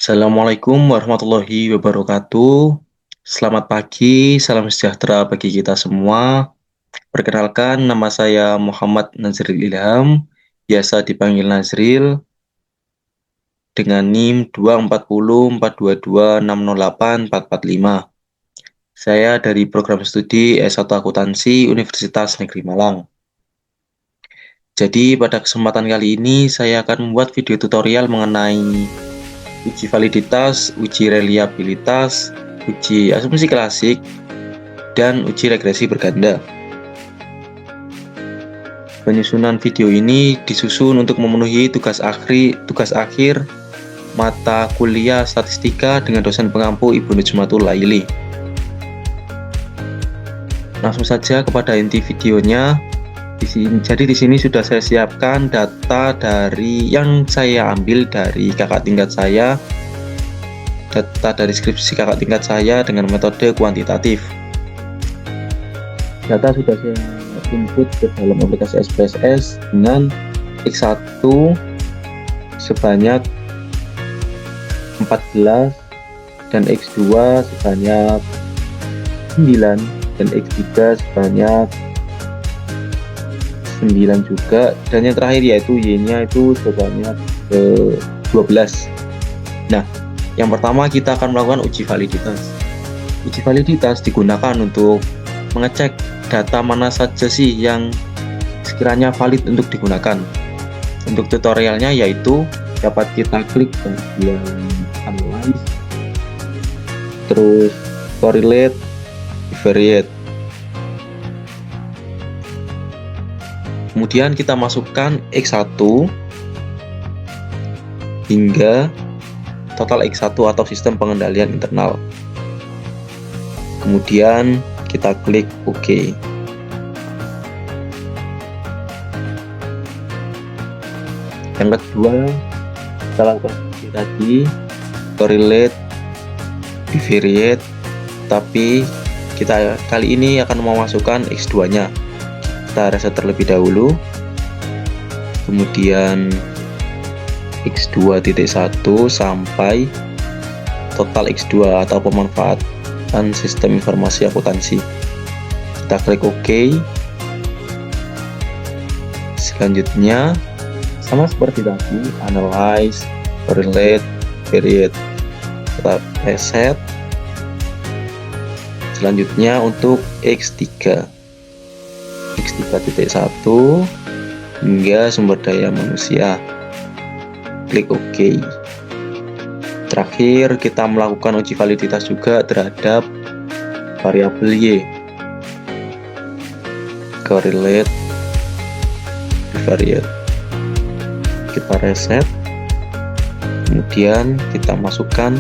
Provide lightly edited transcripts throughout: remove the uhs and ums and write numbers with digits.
Assalamualaikum warahmatullahi wabarakatuh. Selamat pagi, salam sejahtera bagi kita semua. Perkenalkan, nama saya Muhammad Nazril Ilham, biasa dipanggil Nazril, dengan NIM 2404226084445. Saya dari program studi S1 Akuntansi Universitas Negeri Malang. Jadi pada kesempatan kali ini saya akan membuat video tutorial mengenai uji validitas, uji reliabilitas, uji asumsi klasik, dan uji regresi berganda. Penyusunan video ini disusun untuk memenuhi tugas akhir mata kuliah statistika dengan dosen pengampu Ibu Nujmatul Laili. Langsung saja kepada inti videonya. Jadi di sini sudah saya siapkan data dari yang saya ambil dari kakak tingkat saya, data dari skripsi kakak tingkat saya dengan metode kuantitatif. Data sudah saya input ke dalam aplikasi SPSS dengan X1 sebanyak 14 dan X2 sebanyak 9 dan X3 sebanyak 9 juga, dan yang terakhir yaitu Y-nya itu sebanyak 12. Nah, yang pertama kita akan melakukan uji validitas. Uji validitas digunakan untuk mengecek data mana saja sih yang sekiranya valid untuk digunakan. Untuk tutorialnya yaitu dapat kita klik bagian analyze, terus correlate, bivariate. Kemudian kita masukkan X1 hingga total X1 atau sistem pengendalian internal. Kemudian kita klik OK. Yang kedua, kita lakukan seperti tadi, correlate, bivariate, tapi kita kali ini akan memasukkan X2-nya. Kita reset terlebih dahulu, kemudian X2.1 sampai total X2 atau pemanfaatan sistem informasi akuntansi. Kita klik OK. Selanjutnya sama seperti tadi, analyze, correlate, bivariate. Kita reset. Selanjutnya untuk X3 X3.1 hingga sumber daya manusia. Klik OK. Terakhir kita melakukan uji validitas juga terhadap variabel Y. Correlate, bivariate. Kita reset. Kemudian kita masukkan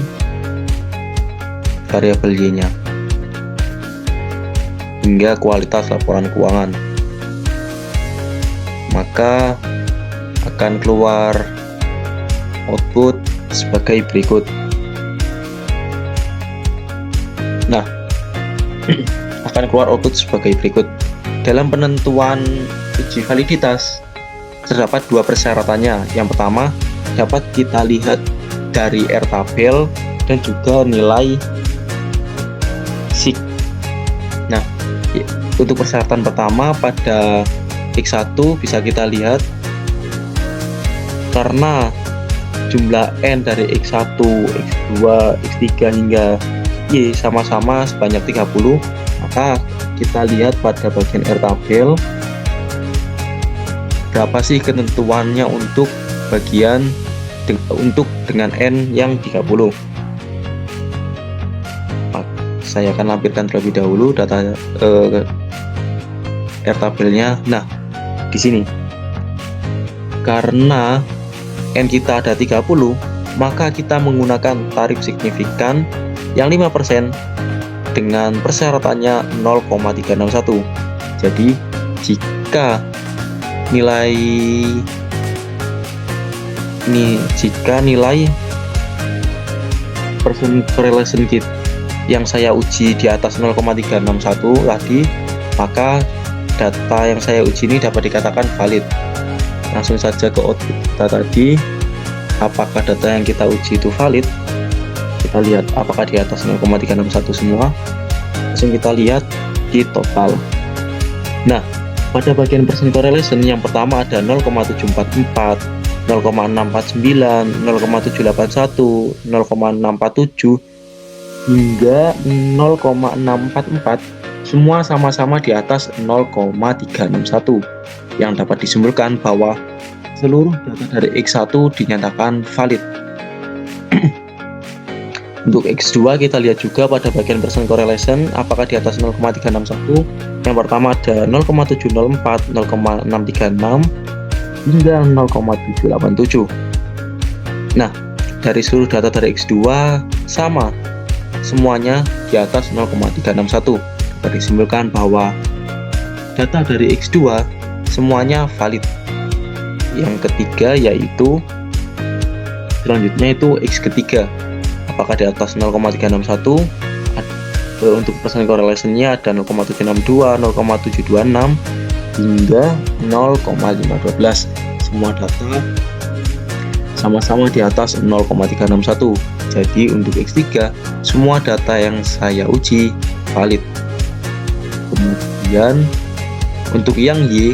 variabel Y-nya hingga kualitas laporan keuangan. Maka akan keluar output sebagai berikut. Nah, akan keluar output sebagai berikut. Dalam penentuan uji validitas terdapat dua persyaratannya. Yang pertama, dapat kita lihat dari R-tabel dan juga nilai SIK. Nah, untuk persyaratan pertama pada X1 bisa kita lihat karena jumlah N dari X1, X2, X3 hingga Y sama-sama sebanyak 30, maka kita lihat pada bagian R-tabel berapa sih ketentuannya untuk bagian dengan N yang 30. Saya akan lampirkan terlebih dahulu data R-tabelnya. Nah, di sini karena N kita ada 30, maka kita menggunakan tarif signifikan yang 5% dengan persyaratannya 0,361. Jadi jika nilai percent correlation kit yang saya uji di atas 0,361 tadi, maka data yang saya uji ini dapat dikatakan valid. Langsung saja ke output data tadi. Apakah data yang kita uji itu valid? kita lihat apakah di atas 0,361 semua. Langsung kita lihat di total. Nah, pada bagian percent correlation yang pertama ada 0,744, 0,649, 0,781, 0,647 hingga 0,644, semua sama-sama di atas 0,361, yang dapat disimpulkan bahwa seluruh data dari X1 dinyatakan valid. Untuk X2 kita lihat juga pada bagian percent correlation apakah di atas 0,361. Yang pertama ada 0,704, 0,636 hingga 0,787. Nah, dari seluruh data dari X2 sama, semuanya di atas 0,361. Dapat disimpulkan bahwa data dari X2 semuanya valid. Yang ketiga yaitu selanjutnya itu X ketiga, apakah di atas 0,361. Untuk percent correlation-nya ada 0,762, 0,726 hingga 0,512. Semua data sama-sama di atas 0,361. Jadi untuk X3 semua data yang saya uji valid. Kemudian untuk yang Y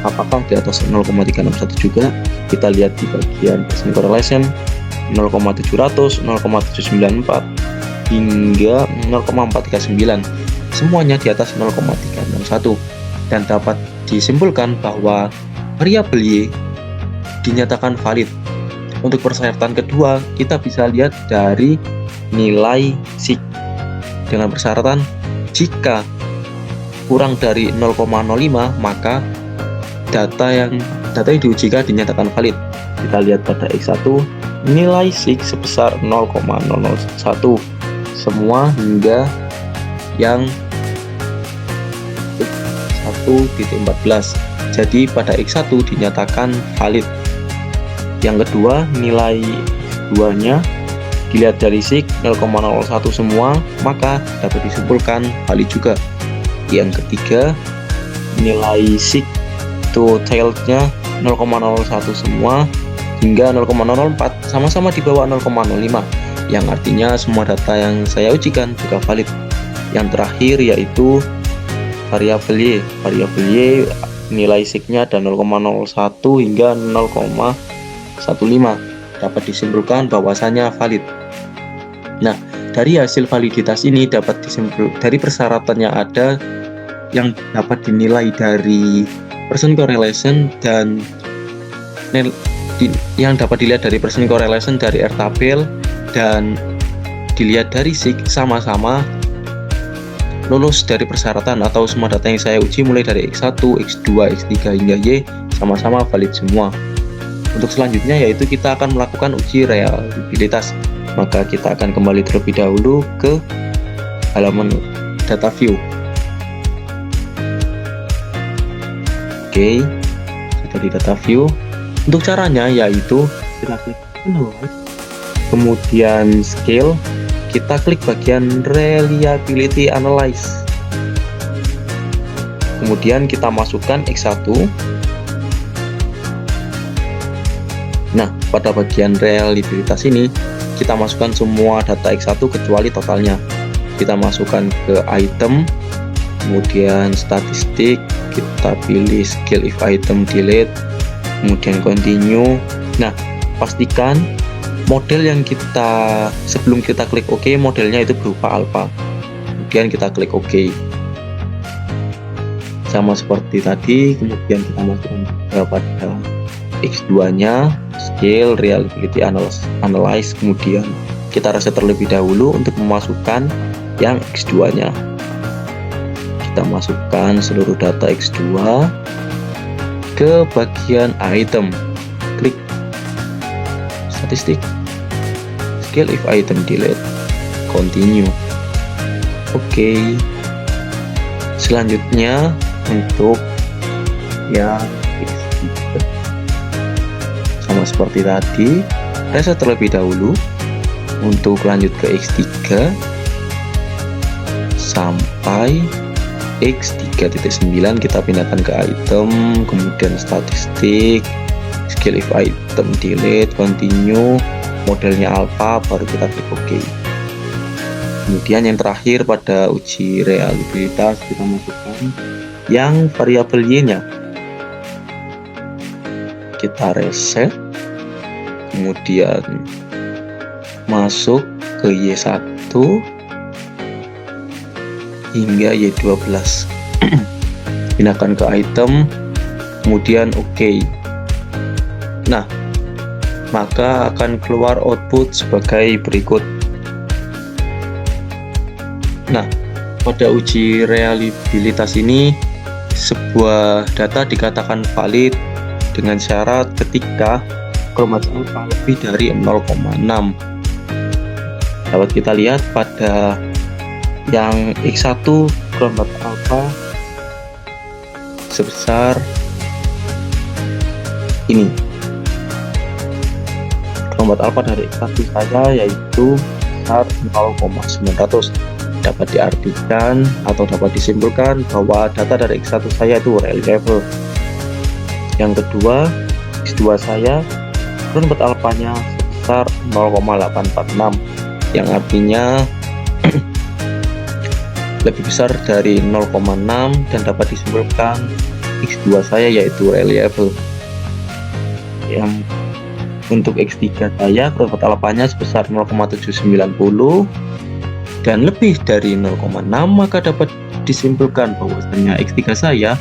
apakah di atas 0,361 juga, kita lihat di bagian percent correlation 0,700, 0,794 hingga 0,439, semuanya di atas 0,361, dan dapat disimpulkan bahwa variabel Y dinyatakan valid. Untuk persyaratan kedua kita bisa lihat dari nilai sig, dengan persyaratan jika kurang dari 0,05 maka data yang diujikan dinyatakan valid. Kita lihat pada X1 nilai sig sebesar 0,001 semua hingga yang 1.14. Jadi pada X1 dinyatakan valid. Yang kedua nilai X2-nya dilihat dari sig 0,01 semua, maka dapat disimpulkan valid juga. Yang ketiga nilai sig to tailed-nya 0,01 semua hingga 0,004 sama-sama di bawah 0,05, yang artinya semua data yang saya ujikan juga valid. Yang terakhir yaitu variabel Y. Variabel Y nilai sig-nya ada 0,01 hingga 0,15, dapat disimpulkan bahwasanya valid. Nah, dari hasil validitas ini dapat disimpul dari persyaratannya ada yang dapat dinilai dari percent correlation dan yang dapat dilihat dari percent correlation dari R-tabel dan dilihat dari sig sama-sama lulus dari persyaratan, atau semua data yang saya uji mulai dari X1, X2, X3 hingga Y sama-sama valid semua. Untuk selanjutnya yaitu kita akan melakukan uji reliabilitas. Maka kita akan kembali terlebih dahulu ke halaman data view. Oke, sudah di data view. Untuk caranya yaitu kita klik analyze, kemudian scale, kita klik bagian reliability analyze, kemudian kita masukkan X1. Nah, pada bagian reliabilitas ini kita masukkan semua data X1 kecuali totalnya. Kita masukkan ke item, kemudian statistik, kita pilih scale if item delete, kemudian continue. Nah, pastikan model yang kita sebelum kita klik OK, modelnya itu berupa alpha. Kemudian kita klik OK. Sama seperti tadi, kemudian kita masukkan pada X2-nya, scale, reliability analyze, kemudian kita reset terlebih dahulu untuk memasukkan yang X2-nya. Kita masukkan seluruh data X2 ke bagian item, klik statistik, scale if item delete, continue. Oke. Selanjutnya untuk yang X3 sama seperti tadi, reset terlebih dahulu. Untuk lanjut ke X3 sampai X3.9 kita pindahkan ke item, kemudian statistik, scale if item delete, continue. modelnya alpha, baru kita klik OK. Kemudian yang terakhir pada uji reliabilitas kita masukkan yang variabel Y-nya. Kita reset, kemudian masuk ke Y1 hingga Y12. Pindahkan ke item, kemudian OK. Nah, maka akan keluar output sebagai berikut. Nah, pada uji reliabilitas ini sebuah data dikatakan valid dengan syarat ketika kromosom alpha lebih dari 0,6. Dapat kita lihat pada yang X1 kromosom alpha sebesar ini. Kromosom alpha dari X1 saya yaitu sebesar 0,900. Dapat diartikan atau dapat disimpulkan bahwa data dari X1 saya itu reliable. Yang kedua, X2 saya kromosom alpha-nya sebesar 0,846, yang artinya lebih besar dari 0,6 dan dapat disimpulkan X2 saya yaitu reliable. Yang untuk X3 saya kromosom alpha-nya sebesar 0,790 dan lebih dari 0,6, maka dapat disimpulkan bahwasanya X3 saya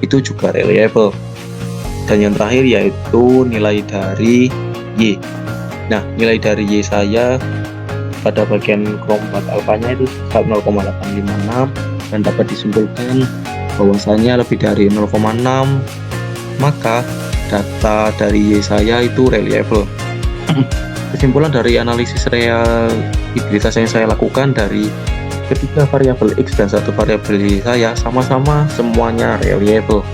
itu juga reliable. Dan yang terakhir yaitu nilai dari Y. Nah, nilai dari Y saya pada bagian kromosom alpha-nya itu sebesar 0,856 dan dapat disimpulkan bahwasanya lebih dari 0,6, maka data dari Y saya itu reliable. Kesimpulan dari analisis reliabilitas yang saya lakukan dari ketiga variabel X dan satu variabel Y saya sama-sama semuanya reliable.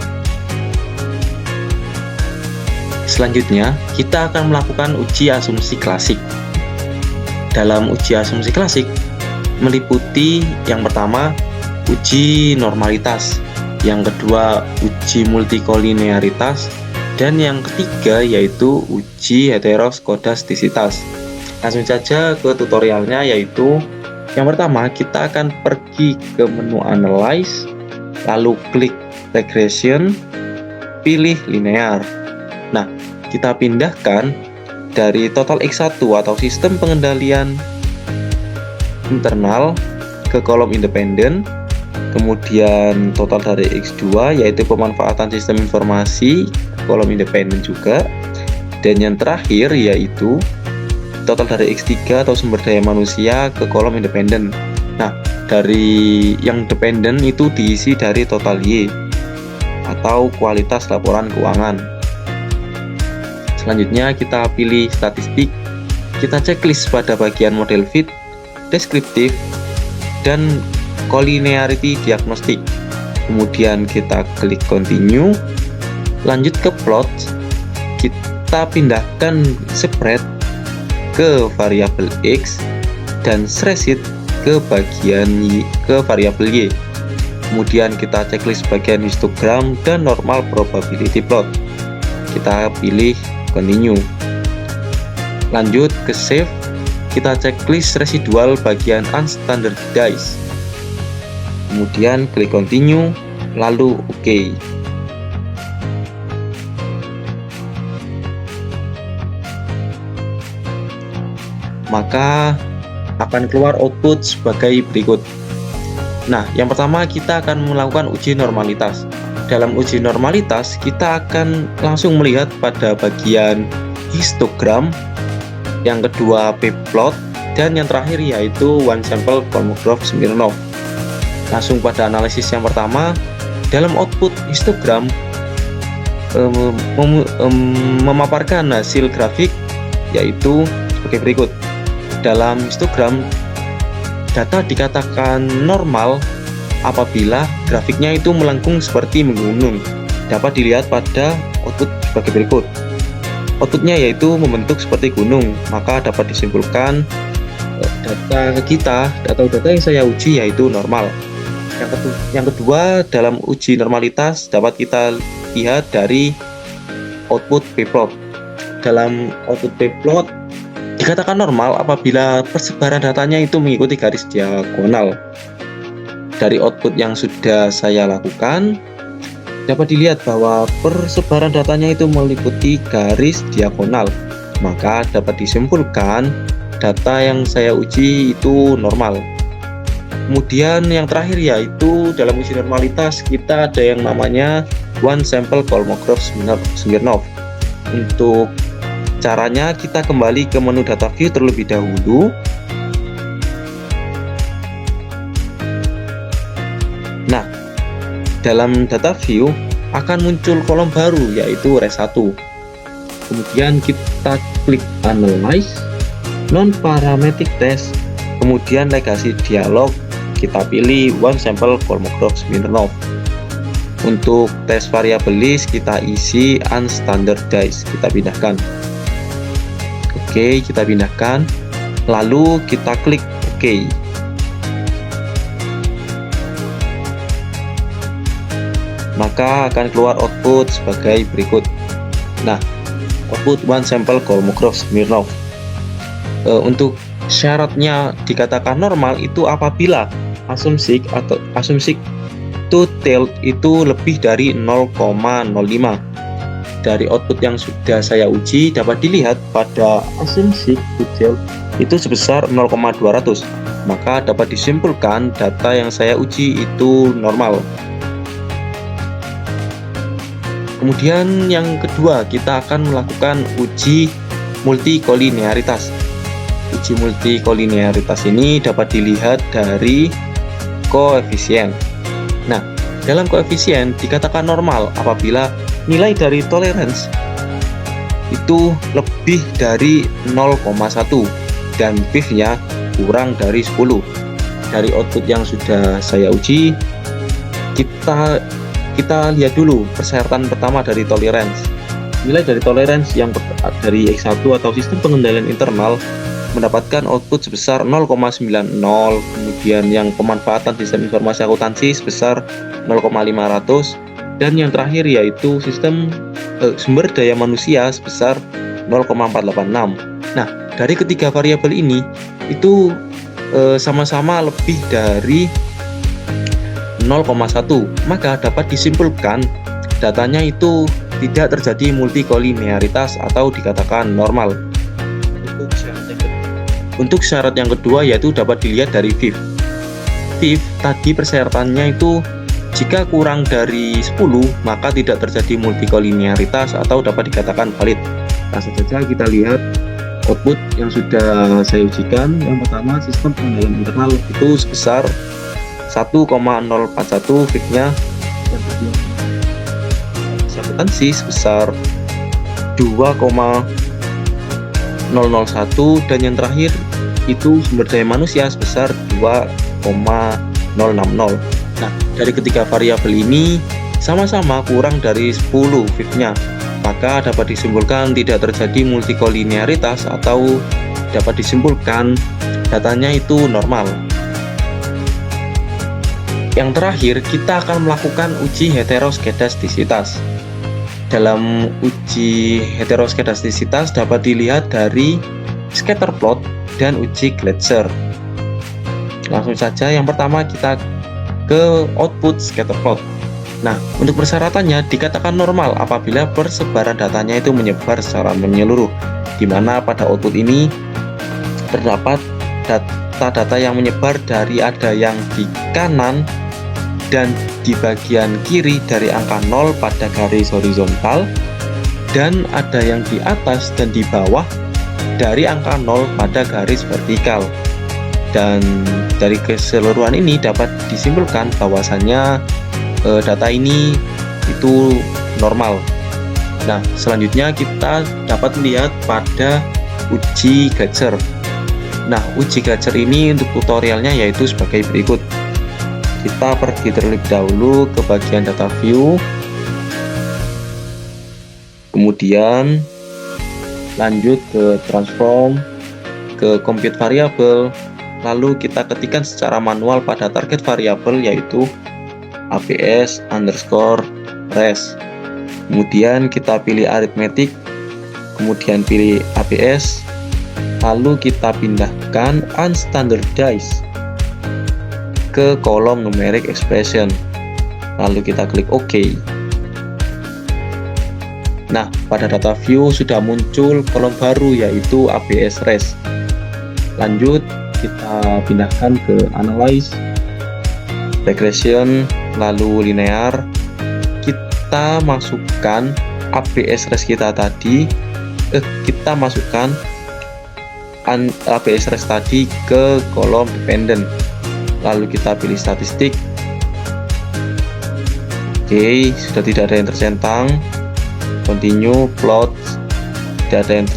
Selanjutnya, kita akan melakukan uji asumsi klasik. Dalam uji asumsi klasik meliputi yang pertama uji normalitas, yang kedua uji multikolinearitas, dan yang ketiga yaitu uji heteroskodastisitas. Langsung saja ke tutorialnya, yaitu yang pertama kita akan pergi ke menu Analyze, lalu klik Regression, pilih Linear. Nah, kita pindahkan dari total X1 atau sistem pengendalian internal ke kolom independen, kemudian total dari X2 yaitu pemanfaatan sistem informasi, kolom independen juga, dan yang terakhir yaitu total dari X3 atau sumber daya manusia ke kolom independen. Nah, dari yang dependen itu diisi dari total Y atau kualitas laporan keuangan. Selanjutnya kita pilih statistik, kita checklist pada bagian model fit, deskriptif, dan collinearity diagnostik. Kemudian kita klik continue, lanjut ke plot, kita pindahkan spread ke variabel X dan spreadsheet ke bagian Y, ke variabel Y. Kemudian kita checklist bagian histogram dan normal probability plot. Kita pilih continue. Lanjut ke save, kita checklist residual bagian unstandardized. Kemudian klik continue, lalu OK. Maka akan keluar output sebagai berikut. Nah, yang pertama kita akan melakukan uji normalitas. Dalam uji normalitas kita akan langsung melihat pada bagian histogram, yang kedua p-plot, dan yang terakhir yaitu one sample Kolmogorov Smirnov. Langsung pada analisis yang pertama, dalam output histogram memaparkan hasil grafik yaitu sebagai berikut. Dalam histogram, data dikatakan normal apabila grafiknya itu melengkung seperti menggunung. Dapat dilihat pada output sebagai berikut. Outputnya yaitu membentuk seperti gunung, maka dapat disimpulkan data kita atau data yang saya uji yaitu normal. Yang kedua, dalam uji normalitas dapat kita lihat dari output p-plot. Dalam output p-plot dikatakan normal apabila persebaran datanya itu mengikuti garis diagonal. Dari output yang sudah saya lakukan, dapat dilihat bahwa persebaran datanya itu meliputi garis diagonal. Maka dapat disimpulkan data yang saya uji itu normal. Kemudian yang terakhir yaitu dalam uji normalitas kita ada yang namanya one sample Kolmogorov-Smirnov. Untuk caranya kita kembali ke menu data view terlebih dahulu. Nah, dalam data view akan muncul kolom baru yaitu res 1. Kemudian kita klik analyze, non-parametric test, kemudian legasi dialog, kita pilih one sample Kolmogorov-Smirnov. Untuk tes variabel list kita isi unstandardized, kita pindahkan. Oke, kita pindahkan, lalu kita klik OK. Maka akan keluar output sebagai berikut. Nah, output one sample Kolmogorov-Smirnov. Untuk syaratnya dikatakan normal itu apabila asumsi to tail itu lebih dari 0,05. Dari output yang sudah saya uji dapat dilihat pada asumsi to tail itu sebesar 0,200. Maka dapat disimpulkan data yang saya uji itu normal. Kemudian yang kedua kita akan melakukan uji multikolinearitas. Uji multikolinearitas ini dapat dilihat dari koefisien. Nah, dalam koefisien dikatakan normal apabila nilai dari tolerance itu lebih dari 0,1 dan PIV-nya kurang dari 10. Dari output yang sudah saya uji, kita lihat dulu persyaratan pertama dari tolerance. Nilai dari tolerance yang dari X1 atau sistem pengendalian internal mendapatkan output sebesar 0,90, kemudian yang pemanfaatan sistem informasi akuntansi sebesar 0,500, dan yang terakhir yaitu sistem sumber daya manusia sebesar 0,486. Nah, dari ketiga variabel ini itu sama-sama lebih dari 0,1, maka dapat disimpulkan datanya itu tidak terjadi multikolinearitas atau dikatakan normal. Untuk syarat yang kedua yaitu dapat dilihat dari VIF. VIF tadi persyaratannya itu jika kurang dari 10 maka tidak terjadi multikolinearitas atau dapat dikatakan valid. Langsung saja kita lihat output yang sudah saya ujikan. Yang pertama sistem pengendalian internal itu sebesar 1,041 VIF-nya, yang kedua akuntansi sebesar 2,001, dan yang terakhir itu sumber daya manusia sebesar 2,060. Nah, dari ketiga variabel ini sama-sama kurang dari 10 VIF-nya, maka dapat disimpulkan tidak terjadi multikolinearitas atau dapat disimpulkan datanya itu normal. Yang terakhir, kita akan melakukan uji heteroskedastisitas. Dalam uji heteroskedastisitas dapat dilihat dari scatter plot dan uji Gletser. Langsung saja, yang pertama kita ke output scatter plot. Nah, untuk persyaratannya dikatakan normal apabila persebaran datanya itu menyebar secara menyeluruh, di mana pada output ini terdapat data-data yang menyebar dari ada yang di kanan dan di bagian kiri dari angka 0 pada garis horizontal, dan ada yang di atas dan di bawah dari angka 0 pada garis vertikal. Dan dari keseluruhan ini dapat disimpulkan bahwasannya data ini itu normal. Nah, selanjutnya kita dapat melihat pada uji Gletser. Nah, uji Gletser ini untuk tutorialnya yaitu sebagai berikut. Kita pergi terlebih dahulu ke bagian data view, kemudian lanjut ke transform, ke compute variable, lalu kita ketikkan secara manual pada target variable yaitu APS underscore res. Kemudian kita pilih arithmetic, kemudian pilih APS, lalu kita pindahkan unstandardized ke kolom numeric expression, lalu kita klik OK. Nah, pada data view sudah muncul kolom baru yaitu ABS Res. Lanjut kita pindahkan ke analyze, regression, lalu linear. Kita masukkan ABS Res kita tadi, kita masukkan ABS Res tadi ke kolom dependent. Lalu kita pilih statistik. Oke, sudah tidak ada yang tercentang. Continue, plot, tidak ada yang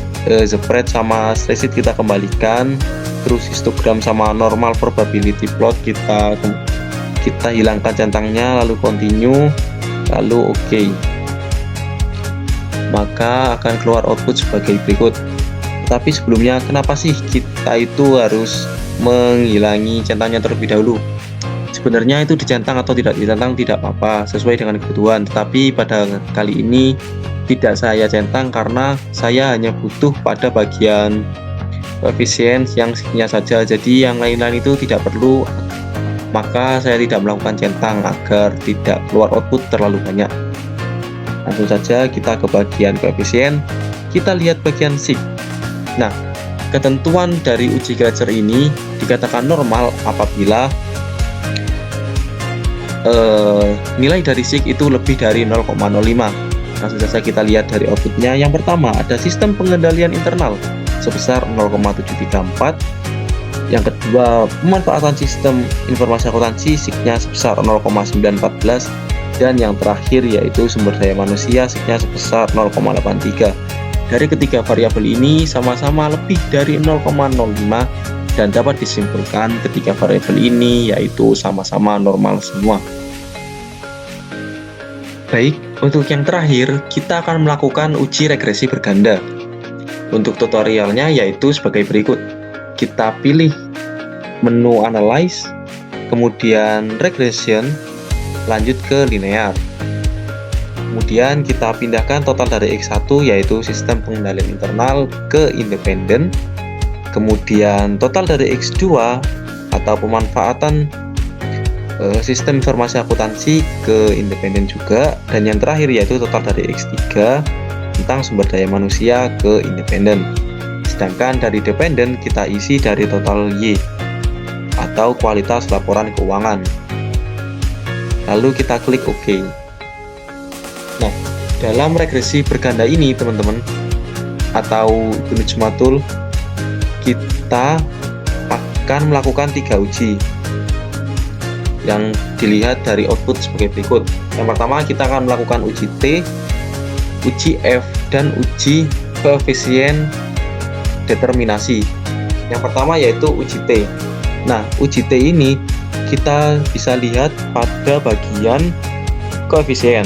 spread sama spreadsheet kita kembalikan. Terus histogram sama normal probability plot kita hilangkan centangnya, lalu continue, lalu OK. Maka akan keluar output sebagai berikut. Tapi sebelumnya, kenapa sih kita itu harus menghilangi centangnya terlebih dahulu? Sebenarnya itu dicentang atau tidak dicentang tidak apa-apa, sesuai dengan kebutuhan. Tetapi pada kali ini tidak saya centang karena saya hanya butuh pada bagian koefisien yang sekinya saja. Jadi yang lain-lain itu tidak perlu, maka saya tidak melakukan centang agar tidak keluar output terlalu banyak. Langsung saja kita ke bagian koefisien, kita lihat bagian sig. Nah, ketentuan dari uji Greiser ini dikatakan normal apabila nilai dari sig itu lebih dari 0,05. Langsung saja kita lihat dari outputnya. Yang pertama ada sistem pengendalian internal sebesar 0,734. Yang kedua, pemanfaatan sistem informasi akuntansi sig-nya sebesar 0,914. Dan yang terakhir yaitu sumber daya manusia sig-nya sebesar 0,83. Dari ketiga variabel ini sama-sama lebih dari 0,05 dan dapat disimpulkan ketiga variabel ini yaitu sama-sama normal semua. Baik, untuk yang terakhir kita akan melakukan uji regresi berganda. Untuk tutorialnya yaitu sebagai berikut. Kita pilih menu analyze, kemudian regression, lanjut ke linear. Kemudian kita pindahkan total dari X1 yaitu sistem pengendalian internal ke independen. Kemudian total dari X2 atau pemanfaatan sistem informasi akuntansi ke independen juga. Dan yang terakhir yaitu total dari X3 tentang sumber daya manusia ke independen. Sedangkan dari dependen kita isi dari total Y atau kualitas laporan keuangan. Lalu kita klik OK. Nah, dalam regresi berganda ini teman-teman, atau unit Smart Tool, kita akan melakukan 3 uji yang dilihat dari output sebagai berikut. Yang pertama kita akan melakukan uji T, uji F, dan uji koefisien determinasi. Yang pertama yaitu uji T. Nah, uji T ini kita bisa lihat pada bagian koefisien.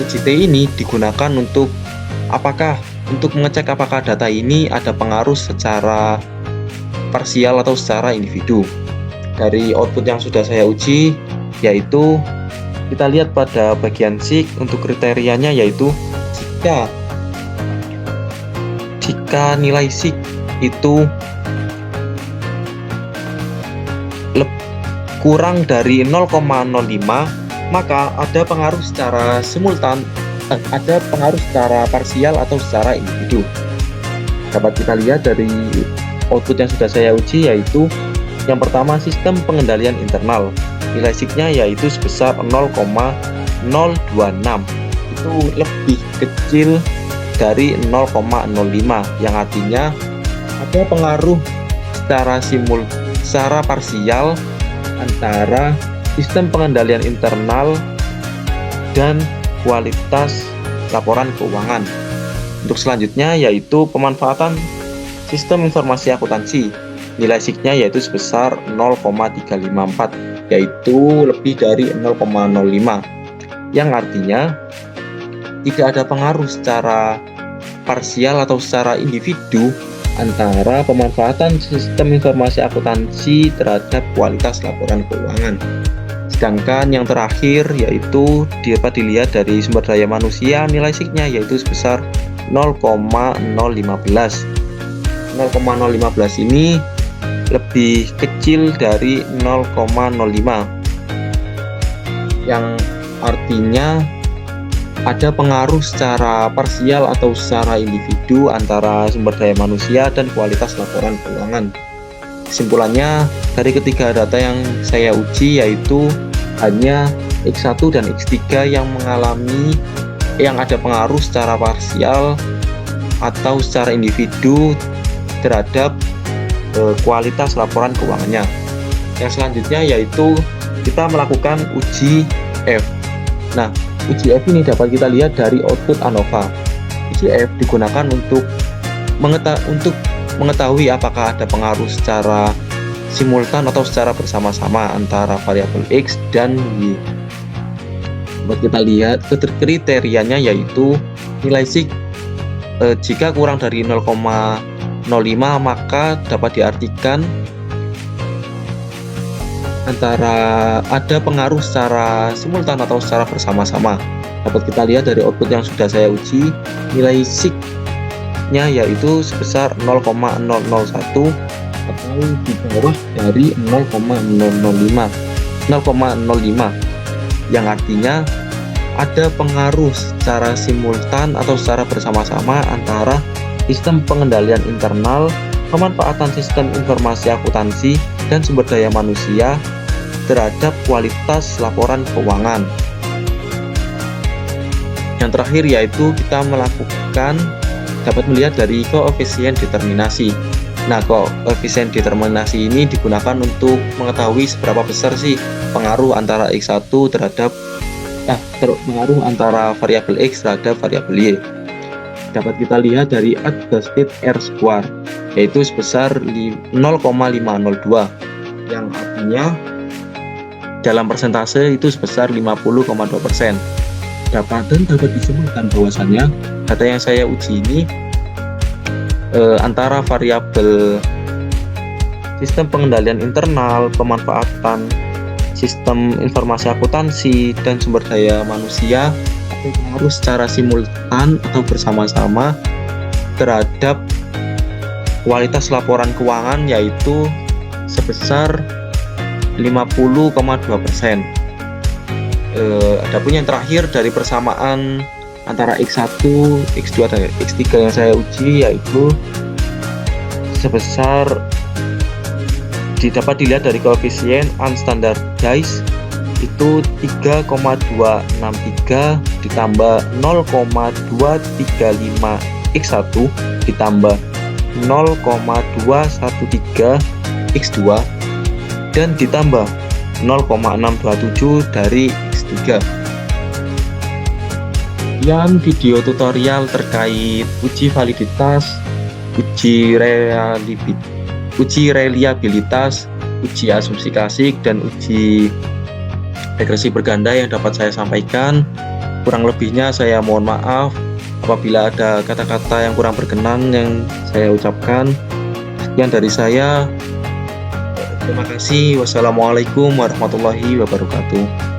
Uji T ini digunakan untuk mengecek apakah data ini ada pengaruh secara parsial atau secara individu. Dari output yang sudah saya uji, yaitu kita lihat pada bagian sig untuk kriterianya yaitu jika nilai sig itu kurang dari 0,05, maka ada pengaruh secara simultan, ada pengaruh secara parsial atau secara individu. Dapat kita lihat dari output yang sudah saya uji yaitu yang pertama sistem pengendalian internal, nilai sig-nya yaitu sebesar 0,026. Itu lebih kecil dari 0,05 yang artinya ada pengaruh secara parsial antara sistem pengendalian internal dan kualitas laporan keuangan. Untuk selanjutnya yaitu pemanfaatan sistem informasi akuntansi. Nilai sig-nya yaitu sebesar 0,354, yaitu lebih dari 0,05, yang artinya tidak ada pengaruh secara parsial atau secara individu antara pemanfaatan sistem informasi akuntansi terhadap kualitas laporan keuangan. Sedangkan yang terakhir yaitu dapat dilihat dari sumber daya manusia, nilai sig-nya yaitu sebesar 0,015. 0,015 ini lebih kecil dari 0,05, yang artinya ada pengaruh secara parsial atau secara individu antara sumber daya manusia dan kualitas laporan keuangan. Kesimpulannya, dari ketiga data yang saya uji yaitu hanya X1 dan X3 yang ada pengaruh secara parsial atau secara individu terhadap kualitas laporan keuangannya. Yang selanjutnya yaitu kita melakukan uji F. Nah, uji F ini dapat kita lihat dari output ANOVA. Uji F digunakan untuk mengetahui apakah ada pengaruh secara simultan atau secara bersama-sama antara variabel X dan Y. Dapat kita lihat kriterianya yaitu nilai SIG jika kurang dari 0,05 maka dapat diartikan antara ada pengaruh secara simultan atau secara bersama-sama. Dapat kita lihat dari output yang sudah saya uji, nilai SIG-nya yaitu sebesar 0,001 atau di bawah dari 0,05, yang artinya ada pengaruh secara simultan atau secara bersama-sama antara sistem pengendalian internal, pemanfaatan sistem informasi akuntansi, dan sumber daya manusia terhadap kualitas laporan keuangan. Yang terakhir yaitu kita dapat melihat dari koefisien determinasi. Nah, koefisien determinasi ini digunakan untuk mengetahui seberapa besar sih pengaruh antara X1 pengaruh antara variabel X terhadap variabel Y. Dapat kita lihat dari adjusted R-square yaitu sebesar 0,502, yang artinya dalam persentase itu sebesar 50,2%. Dapat disimpulkan bahwasannya data yang saya uji ini antara variabel sistem pengendalian internal, pemanfaatan sistem informasi akuntansi, dan sumber daya manusia ada pengaruh secara simultan atau bersama-sama terhadap kualitas laporan keuangan yaitu sebesar 50,2%. Adapun yang terakhir dari persamaan antara X1, X2 dan X3 yang saya uji yaitu sebesar dapat dilihat dari koefisien unstandardized itu 3,263 ditambah 0,235 X1 ditambah 0,213 X2 dan ditambah 0,627 dari X3. Sekian video tutorial terkait uji validitas, uji reliabilitas, uji asumsi klasik, dan uji regresi berganda yang dapat saya sampaikan. Kurang lebihnya saya mohon maaf apabila ada kata-kata yang kurang berkenan yang saya ucapkan. Sekian dari saya. Terima kasih. Wassalamualaikum warahmatullahi wabarakatuh.